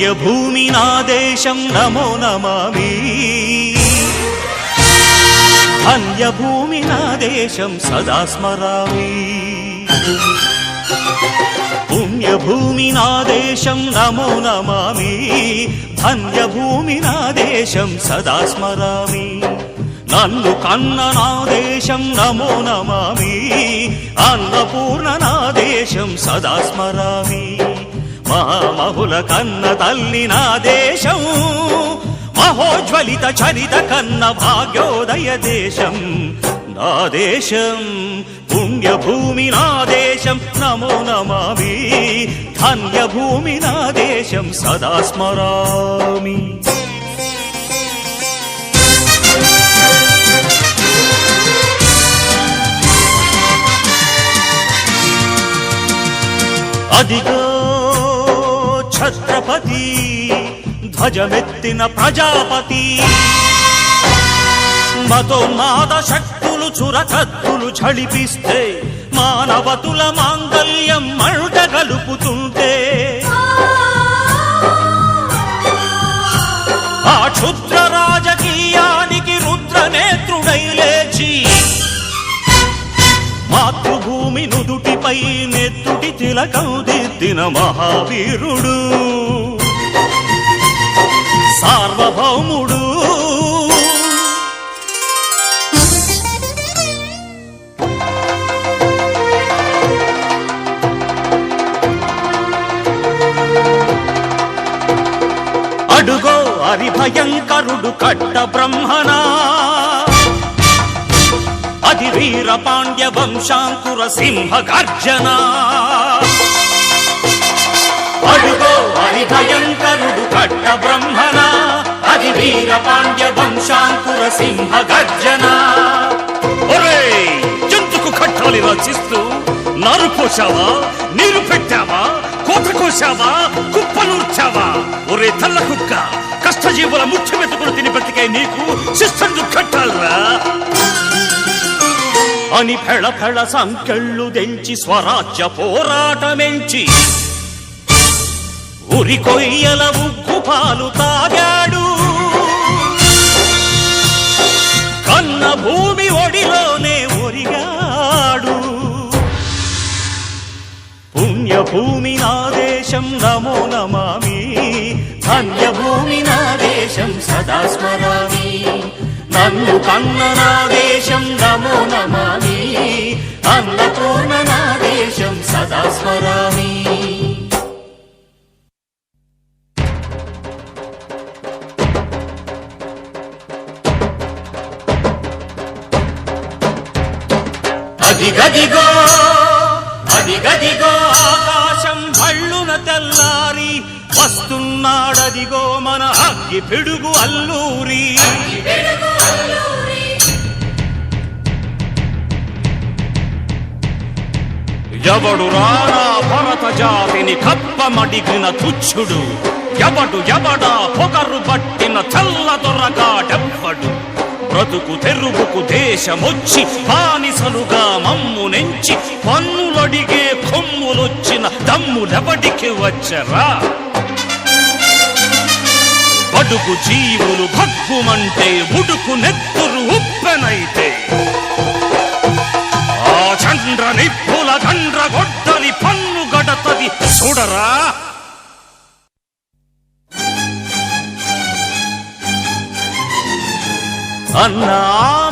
పుణ్యభూమి నా దేశం నమో నమామి ధన్యభూమి నా దేశం సదా స్మరామి పుణ్యభూమి నా దేశం నమో నమామి ధన్యభూమి నా దేశం సదా స్మరామి నన్ను కన్న నా దేశం నమో నమామి అన్నపూర్ణ నా దేశం సదా స్మరామి మహామహుల కన్న తల్లి నా దేశం మహోజ్వలిత చరిత కన్న భాగ్యోదయ దేశం నా దేశం పుణ్యభూమి నా దేశం నమో నమామి ధన్యభూమి నా దేశం సదా స్మరామి అదిగో ఛత్రపతి ధ్వజమెత్తిన ప్రజాపతి మతోన్మాద శక్తులు చురకత్తులు ఝళిపిస్తే మానవతుల మాంగల్యం మంట గలుపుతుంటే ఆ క్షుద్ర రాజకీయానికి రుద్రనేత్రుడై లేచి మాతృభూమి నుదుటిపై నెత్తుటి తిలకం దిద్దిన మహావీరుడు సార్వభౌముడు అడుగో హరిభయంకరుడు కట్ట బ్రహ్మణా అది వీర పాండ్య వంశాంకుర సింహ గర్జన అడుగో హరిభయంకరుడు కట్ట బ్రహ్మణ అది వీర పాండ్య వంశాంకుర సింహ గర్జన జంతుకు కట్టాలి రచిస్తూ నారు పోసావా నీరు పెట్టావా కోత కోసావా కుప్పనూర్చావా ఒరే తల్ల కుక్క కష్టజీవుల ముఖ్య మెతుకులు తిని బ్రతికే నీకు శిస్తందు కట్టాలరా అని ఫెళ ఫెళ సంకెళ్ళు దెంచి స్వరాజ్య పోరాటమెంచి ఉరి కొయ్యల ఉగ్గు పాలు తాగాడు కన్న భూమి ఒడిలోనే ఒరిగాడు పుణ్యభూమి నా దేశం నమో నమామి ధన్యభూమి నా దేశం సదా స్మరామి నన్ను కన్న నా దేశం నమో నమామి అన్నపూర్ణ నా దేశం సదా స్మరామి అదిగదిగో అదిగదిగో ఆకాశం భళ్ళున తెల్లారి వస్తున్నాడదిగో మన అగ్గి పిడుగు అల్లూరి ఎవడు రానా భరత జాతిని కప్పమడిగిన తుచ్చుడు ఎవడా పొగరు పట్టిన తెల్ల దొరగాడెవ్వడు బ్రతుకు తెరుగుకు దేశమొచ్చి బానిసలుగా మమ్ము నెంచి పన్నులడిగే కొమ్ములొచ్చిన దమ్ములెవడికి వచ్చరా బడుగు జీవులు భగ్గుమంటే ఉడుకు నెత్తురు ఉప్పెనైతే ఆ చంద్ర నిప్పుల గండ్ర గొడ్డలి పన్ను గడతది చూడరా అన్నా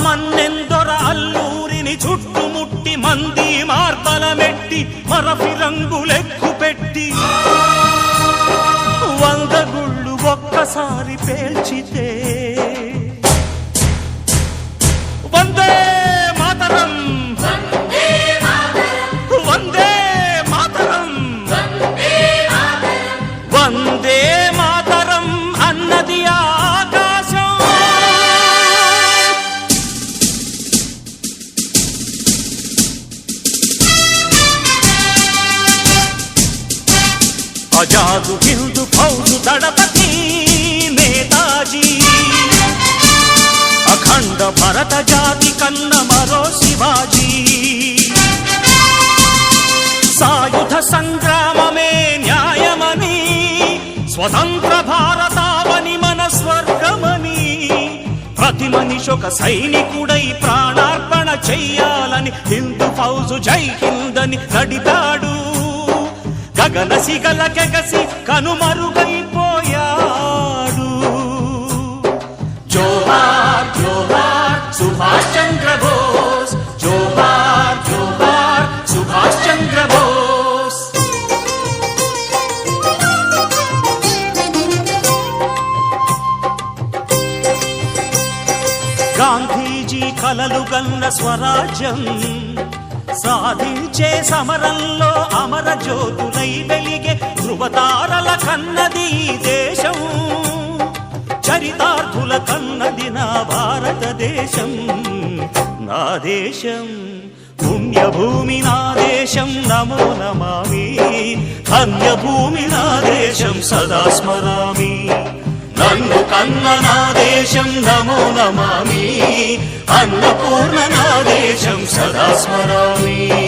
మన్నెందొర అల్లూరిని చుట్టుముట్టి మంది మార్బలమెట్టి మరఫి రంగులెక్కు పెట్టి 100 గుళ్ళు ఒక్కసారి పేల్చితే వందే మాతరం వందే మాతరం వందే మాతరం అన్నది ఆకాశం ఆజాదు హిందూ ఫౌజు దళపతి నేతాజీ అఖండ భరత జాతి కన్న మరో శివాజీ సాయుధ సంగ్రామమే న్యాయమని స్వతంత్ర భారతావని మన స్వర్గమని ప్రతి మనిషి ఒక సైనికుడై ప్రాణార్పణ చెయ్యాలని హిందూ ఫౌజు జై హింద్ అని నడిపాడు. గగన సిగల గెగసి కనుమరుగైపోయాడు. జోహార్ జోహార్ సుభాష్ చంద్ర బోస్, జోహార్ జోహార్ సుభాష్ చంద్ర బోస్. గాంధీజీ కలలు గన్న స్వరాజ్యం సాధించే సమరంలో అమర జ్యోతులై వెలిగే ధృవతారల కన్నది ఈ దేశం. చరితార్థుల కన్నది నా భారతదేశం. నా దేశం పుణ్యభూమి నా దేశం నమో నమామి. ధన్యభూమి నా దేశం సదా స్మరామి. నన్ను కన్న నా దేశం నమో నమామి. అన్నపూర్ణ నా దేశం సదా స్మరామి.